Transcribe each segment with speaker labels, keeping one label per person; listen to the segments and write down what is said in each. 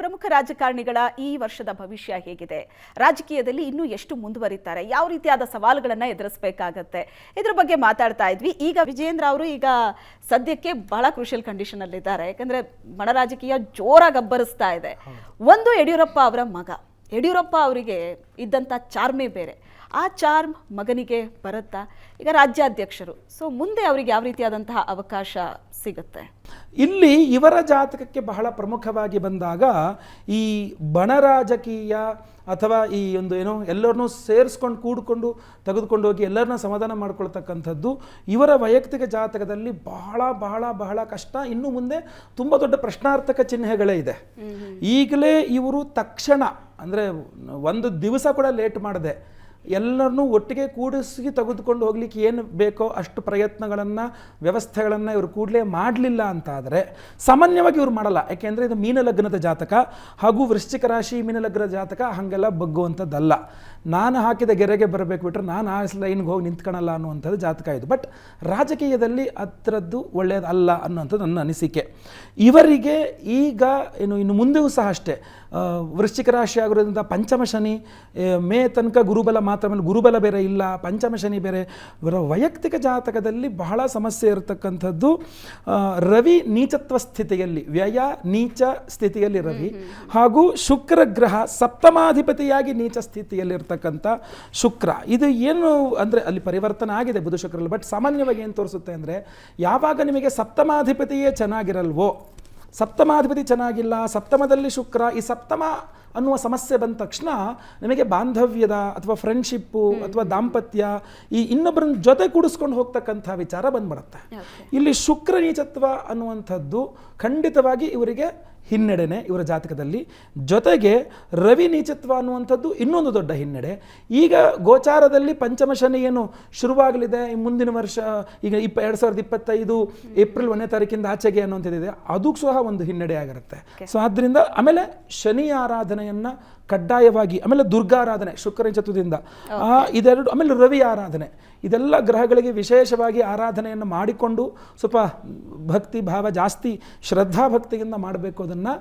Speaker 1: ಪ್ರಮುಖ ರಾಜಕಾರಣಿಗಳ ಈ ವರ್ಷದ ಭವಿಷ್ಯ ಹೇಗಿದೆ, ರಾಜಕೀಯದಲ್ಲಿ ಇನ್ನೂ ಎಷ್ಟು ಮುಂದುವರಿತಾರೆ, ಯಾವ ರೀತಿಯಾದ ಸವಾಲುಗಳನ್ನು ಎದುರಿಸಬೇಕಾಗತ್ತೆ, ಇದ್ರ ಬಗ್ಗೆ ಮಾತಾಡ್ತಾ ಇದ್ವಿ. ಈಗ ವಿಜಯೇಂದ್ರ ಅವರು ಈಗ ಸದ್ಯಕ್ಕೆ ಬಹಳ ಕ್ರೂಷಿಯಲ್ ಕಂಡೀಷನ್ ಅಲ್ಲಿ ಇದ್ದಾರೆ. ಯಾಕಂದ್ರೆ ಬಣ ರಾಜಕೀಯ ಜೋರಾಗಿ ಅಬ್ಬರಿಸ್ತಾ ಇದೆ. ಒಂದು ಯಡಿಯೂರಪ್ಪ ಅವರ ಮಗ, ಯಡಿಯೂರಪ್ಪ ಅವರಿಗೆ ಇದ್ದಂಥ ಚಾರ್ಮೇ ಬೇರೆ, ಆ ಚಾರ್ಮ್ ಮಗನಿಗೆ ಬರುತ್ತಾ? ಈಗ ರಾಜ್ಯಾಧ್ಯಕ್ಷರು, ಸೊ ಮುಂದೆ ಅವರಿಗೆ ಯಾವ ರೀತಿಯಾದಂತಹ ಅವಕಾಶ ಸಿಗುತ್ತೆ?
Speaker 2: ಇಲ್ಲಿ ಇವರ ಜಾತಕಕ್ಕೆ ಬಹಳ ಪ್ರಮುಖವಾಗಿ ಬಂದಾಗ ಈ ಬಣ ರಾಜಕೀಯ ಅಥವಾ ಈ ಒಂದು ಏನೋ ಎಲ್ಲರನ್ನೂ ಸೇರಿಸ್ಕೊಂಡು ಕೂಡ್ಕೊಂಡು ತೆಗೆದುಕೊಂಡು ಹೋಗಿ ಎಲ್ಲರನ್ನ ಸಮಾಧಾನ ಮಾಡ್ಕೊಳ್ತಕ್ಕಂಥದ್ದು ಇವರ ವೈಯಕ್ತಿಕ ಜಾತಕದಲ್ಲಿ ಬಹಳ ಬಹಳ ಬಹಳ ಕಷ್ಟ. ಇನ್ನು ಮುಂದೆ ತುಂಬ ದೊಡ್ಡ ಪ್ರಶ್ನಾರ್ಥಕ ಚಿಹ್ನೆಗಳೇ ಇದೆ. ಈಗಲೇ ಇವರು ತಕ್ಷಣ ಅಂದರೆ ಒಂದು ದಿವಸ ಕೂಡ ಲೇಟ್ ಮಾಡದೆ ಎಲ್ಲರನ್ನೂ ಒಟ್ಟಿಗೆ ಕೂಡಿಸಿ ತೆಗೆದುಕೊಂಡು ಹೋಗ್ಲಿಕ್ಕೆ ಏನು ಬೇಕೋ ಅಷ್ಟು ಪ್ರಯತ್ನಗಳನ್ನು ವ್ಯವಸ್ಥೆಗಳನ್ನು ಇವರು ಕೂಡಲೇ ಮಾಡಲಿಲ್ಲ ಅಂತ ಆದರೆ ಸಾಮಾನ್ಯವಾಗಿ ಇವರು ಮಾಡಲ್ಲ. ಯಾಕೆಂದರೆ ಇದು ಮೀನಲಗ್ನದ ಜಾತಕ ಹಾಗೂ ವೃಶ್ಚಿಕ ರಾಶಿ ಮೀನಲಗ್ನದ ಜಾತಕ ಹಾಗೆಲ್ಲ ಬಗ್ಗುವಂಥದ್ದಲ್ಲ. ನಾನು ಹಾಕಿದ ಗೆರೆಗೆ ಬರಬೇಕು ಬಿಟ್ಟರೆ ನಾನು ಆ ಲೈನ್ಗೆ ಹೋಗಿ ನಿಂತ್ಕೊಳ್ಳಲ್ಲ ಅನ್ನುವಂಥದ್ದು ಜಾತಕ ಇದು. ಬಟ್ ರಾಜಕೀಯದಲ್ಲಿ ಅದರದ್ದು ಒಳ್ಳೆಯದಲ್ಲ ಅನ್ನುವಂಥದ್ದು ನನ್ನ ಅನಿಸಿಕೆ. ಇವರಿಗೆ ಈಗ ಇನ್ನು ಮುಂದೆಯೂ ಸಹ ಅಷ್ಟೇ ವೃಶ್ಚಿಕ ರಾಶಿ ಆಗಿರೋದ್ರಿಂದ ಪಂಚಮ ಶನಿ, ಮೇ ತನಕ ಗುರುಬಲ ಮಾತ್ರ, ಮೇಲೆ ಗುರುಬಲ ಬೇರೆ ಇಲ್ಲ, ಪಂಚಮ ಶನಿ ಬೇರೆ. ಇವರ ವೈಯಕ್ತಿಕ ಜಾತಕದಲ್ಲಿ ಬಹಳ ಸಮಸ್ಯೆ ಇರತಕ್ಕಂಥದ್ದು ರವಿ ನೀಚತ್ವ ಸ್ಥಿತಿಯಲ್ಲಿ, ವ್ಯಯ ನೀಚ ಸ್ಥಿತಿಯಲ್ಲಿ ರವಿ, ಹಾಗೂ ಶುಕ್ರ ಗ್ರಹ ಸಪ್ತಮಾಧಿಪತಿಯಾಗಿ ನೀಚ ಸ್ಥಿತಿಯಲ್ಲಿರ್ತಕ್ಕಂಥ ಶುಕ್ರ. ಇದು ಏನು ಅಂದರೆ ಅಲ್ಲಿ ಪರಿವರ್ತನೆ ಆಗಿದೆ ಬುಧ ಶುಕ್ರಲ್ಲಿ. ಬಟ್ ಸಾಮಾನ್ಯವಾಗಿ ಏನು ತೋರಿಸುತ್ತೆ ಅಂದರೆ ಯಾವಾಗ ನಿಮಗೆ ಸಪ್ತಮಾಧಿಪತಿಯೇ ಚೆನ್ನಾಗಿರಲ್ವೋ, ಸಪ್ತಮಾಧಿಪತಿ ಚೆನ್ನಾಗಿಲ್ಲ, ಸಪ್ತಮದಲ್ಲಿ ಶುಕ್ರ, ಈ ಸಪ್ತಮ ಅನ್ನುವ ಸಮಸ್ಯೆ ಬಂದ ತಕ್ಷಣ ನಿಮಗೆ ಬಾಂಧವ್ಯದ ಅಥವಾ ಫ್ರೆಂಡ್ಶಿಪ್ಪು ಅಥವಾ ದಾಂಪತ್ಯ ಈ ಇನ್ನೊಬ್ಬರನ್ನ ಜೊತೆ ಕೂಡಿಸ್ಕೊಂಡು ಹೋಗ್ತಕ್ಕಂಥ ವಿಚಾರ ಬಂದ್ಬಿಡುತ್ತೆ. ಇಲ್ಲಿ ಶುಕ್ರ ನೀಚತ್ವ ಅನ್ನುವಂಥದ್ದು ಖಂಡಿತವಾಗಿ ಇವರಿಗೆ ಹಿನ್ನಡೆನೆ ಇವರ ಜಾತಕದಲ್ಲಿ. ಜೊತೆಗೆ ರವಿ ನೀಚತ್ವ ಅನ್ನುವಂಥದ್ದು ಇನ್ನೊಂದು ದೊಡ್ಡ ಹಿನ್ನಡೆ. ಈಗ ಗೋಚಾರದಲ್ಲಿ ಪಂಚಮ ಶನಿ ಏನು ಶುರುವಾಗಲಿದೆ ಮುಂದಿನ ವರ್ಷ, ಈಗ 2025 ಏಪ್ರಿಲ್ 1ನೇ ತಾರೀಕಿಂದ ಆಚೆಗೆ ಅನ್ನುವಂಥದ್ದಿದೆ, ಅದು ಸಹ ಒಂದು ಹಿನ್ನಡೆ ಆಗಿರುತ್ತೆ. ಸೊ ಆದ್ದರಿಂದ ಆಮೇಲೆ ಶನಿ ಆರಾಧನೆಯನ್ನು ಕಡ್ಡಾಯವಾಗಿ, ಆಮೇಲೆ ದುರ್ಗಾರಾಧನೆ ಶುಕ್ರ ನೀಚತ್ವದಿಂದ, ಇದೆರಡು, ಆಮೇಲೆ ರವಿ ಆರಾಧನೆ, ಇದೆಲ್ಲ ಗ್ರಹಗಳಿಗೆ ವಿಶೇಷವಾಗಿ ಆರಾಧನೆಯನ್ನು ಮಾಡಿಕೊಂಡು ಸ್ವಲ್ಪ ಭಕ್ತಿ ಭಾವ ಜಾಸ್ತಿ ಶ್ರದ್ಧಾ ಭಕ್ತಿಯಿಂದ ಮಾಡಬೇಕು. ಅದನ್ನು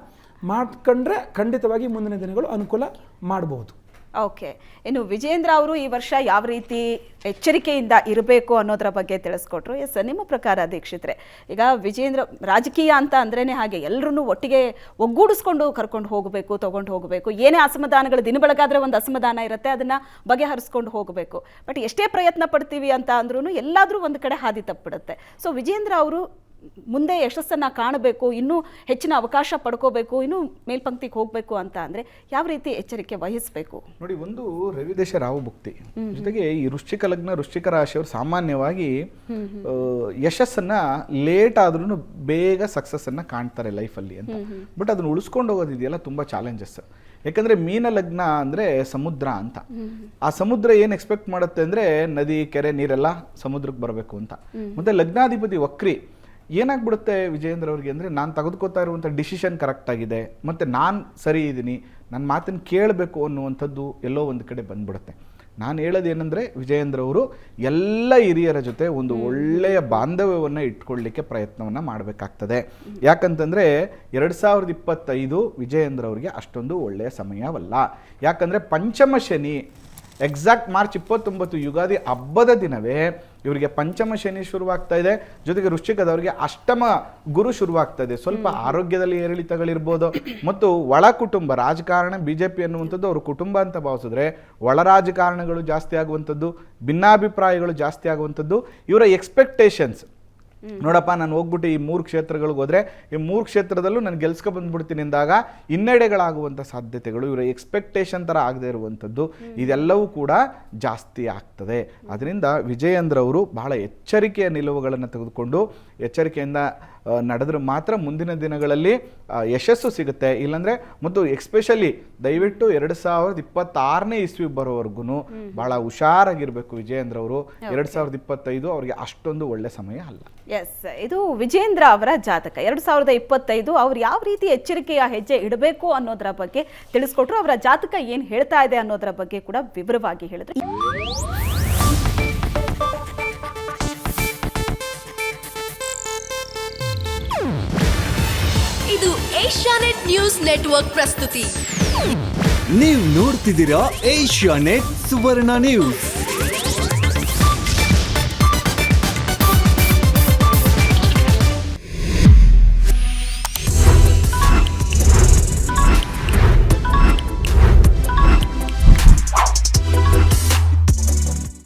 Speaker 2: ಮಾಡ್ಕೊಂಡ್ರೆ ಖಂಡಿತವಾಗಿ ಮುಂದಿನ ದಿನಗಳು ಅನುಕೂಲ ಮಾಡಬಹುದು.
Speaker 1: ಓಕೆ, ಇನ್ನು ವಿಜಯೇಂದ್ರ ಅವರು ಈ ವರ್ಷ ಯಾವ ರೀತಿ ಎಚ್ಚರಿಕೆಯಿಂದ ಇರಬೇಕು ಅನ್ನೋದರ ಬಗ್ಗೆ ತಿಳಿಸ್ಕೊಟ್ರು. ಎಸ್, ನಿಮ್ಮ ಪ್ರಕಾರ ದೀಕ್ಷಿತ್ರೆ, ಈಗ ವಿಜಯೇಂದ್ರ ರಾಜಕೀಯ ಅಂತ ಅಂದ್ರೇನೆ ಹಾಗೆ ಎಲ್ಲರನ್ನೂ ಒಟ್ಟಿಗೆ ಒಗ್ಗೂಡಿಸ್ಕೊಂಡು ಕರ್ಕೊಂಡು ಹೋಗಬೇಕು, ತಗೊಂಡು ಹೋಗಬೇಕು. ಏನೇ ಅಸಮಾಧಾನಗಳು, ದಿನ ಬೆಳಗಾದ್ರೆ ಒಂದು ಅಸಮಾಧಾನ ಇರುತ್ತೆ, ಅದನ್ನ ಬಗೆಹರಿಸ್ಕೊಂಡು ಹೋಗಬೇಕು. ಬಟ್ ಎಷ್ಟೇ ಪ್ರಯತ್ನ ಪಡ್ತೀವಿ ಅಂತ ಅಂದ್ರೂ ಎಲ್ಲಾದ್ರೂ ಒಂದು ಕಡೆ ಹಾದಿ ತಪ್ಪಿಡುತ್ತೆ. ಸೊ ವಿಜಯೇಂದ್ರ ಅವರು ಮುಂದೆ ಯಶಸ್ಸನ್ನು ಕಾಣಬೇಕು, ಇನ್ನೂ ಹೆಚ್ಚಿನ ಅವಕಾಶ ಪಡ್ಕೋಬೇಕು, ಇನ್ನೂ ಮೇಲ್ಪಂಕ್ತಿಗೆ ಹೋಗಬೇಕು ಅಂತ ಅಂದರೆ ಯಾವ ರೀತಿ ಎಚ್ಚರಿಕೆ ವಹಿಸಬೇಕು?
Speaker 3: ನೋಡಿ, ಒಂದು ರವಿದೇಶ ರಾಹು ಭುಕ್ತಿ, ಜೊತೆಗೆ ಈ ವೃಶ್ಚಿಕ ಲಗ್ನ ವೃಶ್ಚಿಕ ರಾಶಿಯವರು ಸಾಮಾನ್ಯವಾಗಿ ಯಶಸ್ಸನ್ನು ಲೇಟ್ ಆದ್ರೂ ಬೇಗ ಸಕ್ಸಸ್ಸನ್ನು ಕಾಣ್ತಾರೆ ಲೈಫಲ್ಲಿ ಅಂತ. ಬಟ್ ಅದನ್ನು ಉಳಿಸ್ಕೊಂಡು ಹೋಗೋದಿದೆಯಲ್ಲ ತುಂಬ ಚಾಲೆಂಜಸ್. ಯಾಕಂದರೆ ಮೀನ ಲಗ್ನ ಅಂದರೆ ಸಮುದ್ರ ಅಂತ. ಆ ಸಮುದ್ರ ಏನು ಎಕ್ಸ್ಪೆಕ್ಟ್ ಮಾಡುತ್ತೆ ಅಂದರೆ ನದಿ ಕೆರೆ ನೀರೆಲ್ಲ ಸಮುದ್ರಕ್ಕೆ ಬರಬೇಕು ಅಂತ. ಮತ್ತು ಲಗ್ನಾಧಿಪತಿ ವಕ್ರಿ ಏನಾಗ್ಬಿಡುತ್ತೆ ವಿಜಯೇಂದ್ರ ಅವ್ರಿಗೆ ಅಂದರೆ, ನಾನು ತೆಗೆದುಕೋತಾ ಇರುವಂಥ ಡಿಸಿಷನ್ ಕರೆಕ್ಟ್ ಆಗಿದೆ ಮತ್ತು ನಾನು ಸರಿ ಇದ್ದೀನಿ, ನನ್ನ ಮಾತನ್ನು ಕೇಳಬೇಕು ಅನ್ನುವಂಥದ್ದು ಎಲ್ಲೋ ಒಂದು ಕಡೆ ಬಂದ್ಬಿಡುತ್ತೆ. ನಾನು ಹೇಳೋದೇನೆಂದರೆ, ವಿಜಯೇಂದ್ರ ಅವರು ಎಲ್ಲ ಹಿರಿಯರ ಜೊತೆ ಒಂದು ಒಳ್ಳೆಯ ಬಾಂಧವ್ಯವನ್ನು ಇಟ್ಕೊಳ್ಳಿಕ್ಕೆ ಪ್ರಯತ್ನವನ್ನು ಮಾಡಬೇಕಾಗ್ತದೆ. ಯಾಕಂತಂದರೆ 2025 ವಿಜಯೇಂದ್ರ ಅವರಿಗೆ ಅಷ್ಟೊಂದು ಒಳ್ಳೆಯ ಸಮಯವಲ್ಲ. ಯಾಕಂದರೆ ಪಂಚಮ ಶನಿ ಎಕ್ಸಾಕ್ಟ್ ಮಾರ್ಚ್ 29 ಯುಗಾದಿ ಹಬ್ಬದ ದಿನವೇ ಇವರಿಗೆ ಪಂಚಮ ಶನಿ ಶುರುವಾಗ್ತಾ ಇದೆ. ಜೊತೆಗೆ ವೃಶ್ಚಿಕದವರಿಗೆ ಅಷ್ಟಮ ಗುರು ಶುರುವಾಗ್ತಾ ಇದೆ. ಸ್ವಲ್ಪ ಆರೋಗ್ಯದಲ್ಲಿ ಏರಿಳಿತಗಳಿರ್ಬೋದು. ಮತ್ತು ಒಳ ಕುಟುಂಬ ರಾಜಕಾರಣ, BJP ಅನ್ನುವಂಥದ್ದು ಅವರು ಕುಟುಂಬ ಅಂತ ಭಾವಿಸಿದ್ರೆ ಒಳ ರಾಜಕಾರಣಗಳು ಜಾಸ್ತಿ ಆಗುವಂಥದ್ದು, ಭಿನ್ನಾಭಿಪ್ರಾಯಗಳು ಜಾಸ್ತಿ ಆಗುವಂಥದ್ದು. ಇವರ ಎಕ್ಸ್ಪೆಕ್ಟೇಷನ್ಸ್, ನೋಡಪ್ಪ ನಾನು ಹೋಗ್ಬಿಟ್ಟು ಈ 3 ಕ್ಷೇತ್ರಗಳಿಗೆ ಹೋದರೆ ಈ 3 ಕ್ಷೇತ್ರದಲ್ಲೂ ನಾನು ಗೆಲ್ಸ್ಕೊ ಬಂದ್ಬಿಡ್ತೀನಿ ಅಂದಾಗ ಹಿನ್ನಡೆಗಳಾಗುವಂಥ ಸಾಧ್ಯತೆಗಳು, ಇವರ ಎಕ್ಸ್ಪೆಕ್ಟೇಷನ್ ಥರ ಆಗದೆ ಇರುವಂಥದ್ದು, ಇದೆಲ್ಲವೂ ಕೂಡ ಜಾಸ್ತಿ ಆಗ್ತದೆ. ಅದರಿಂದ ವಿಜಯೇಂದ್ರ ಅವರು ಬಹಳ ಎಚ್ಚರಿಕೆಯ ನಿಲುವುಗಳನ್ನು ತೆಗೆದುಕೊಂಡು ಎಚ್ಚರಿಕೆಯಿಂದ ನಡೆದ್ರೆ ಮಾತ್ರ ಮುಂದಿನ ದಿನಗಳಲ್ಲಿ ಯಶಸ್ಸು ಸಿಗುತ್ತೆ. ಇಲ್ಲಾಂದರೆ ಮತ್ತು ಎಕ್ಸ್ಪೆಷಲಿ ದಯವಿಟ್ಟು 2026ನೇ ಇಸ್ವಿ ಬರೋವರೆಗೂ ಬಹಳ ಹುಷಾರಾಗಿರಬೇಕು ವಿಜಯೇಂದ್ರ ಅವರು. 2025 ಅವರಿಗೆ ಅಷ್ಟೊಂದು ಒಳ್ಳೆ ಸಮಯ ಅಲ್ಲ.
Speaker 1: ಎಸ್, ಇದು ವಿಜಯೇಂದ್ರ ಅವರ ಜಾತಕ. 2025 ಅವ್ರು ಯಾವ ರೀತಿ ಎಚ್ಚರಿಕೆಯ ಹೆಜ್ಜೆ ಇಡಬೇಕು ಅನ್ನೋದರ ಬಗ್ಗೆ ತಿಳಿಸ್ಕೊಟ್ರು. ಅವರ ಜಾತಕ ಏನು ಹೇಳ್ತಾ ಇದೆ ಅನ್ನೋದರ ಬಗ್ಗೆ ಕೂಡ ವಿವರವಾಗಿ ಹೇಳಿದ್ರು.
Speaker 4: ಇದು ಏಷ್ಯಾನೆಟ್ ನ್ಯೂಸ್ ನೆಟ್ವರ್ಕ್ ಪ್ರಸ್ತುತಿ.
Speaker 5: ನೀವು ನೋಡ್ತಿದ್ದೀರಾ ಏಷ್ಯಾನೆಟ್ ಸುವರ್ಣ ನ್ಯೂಸ್.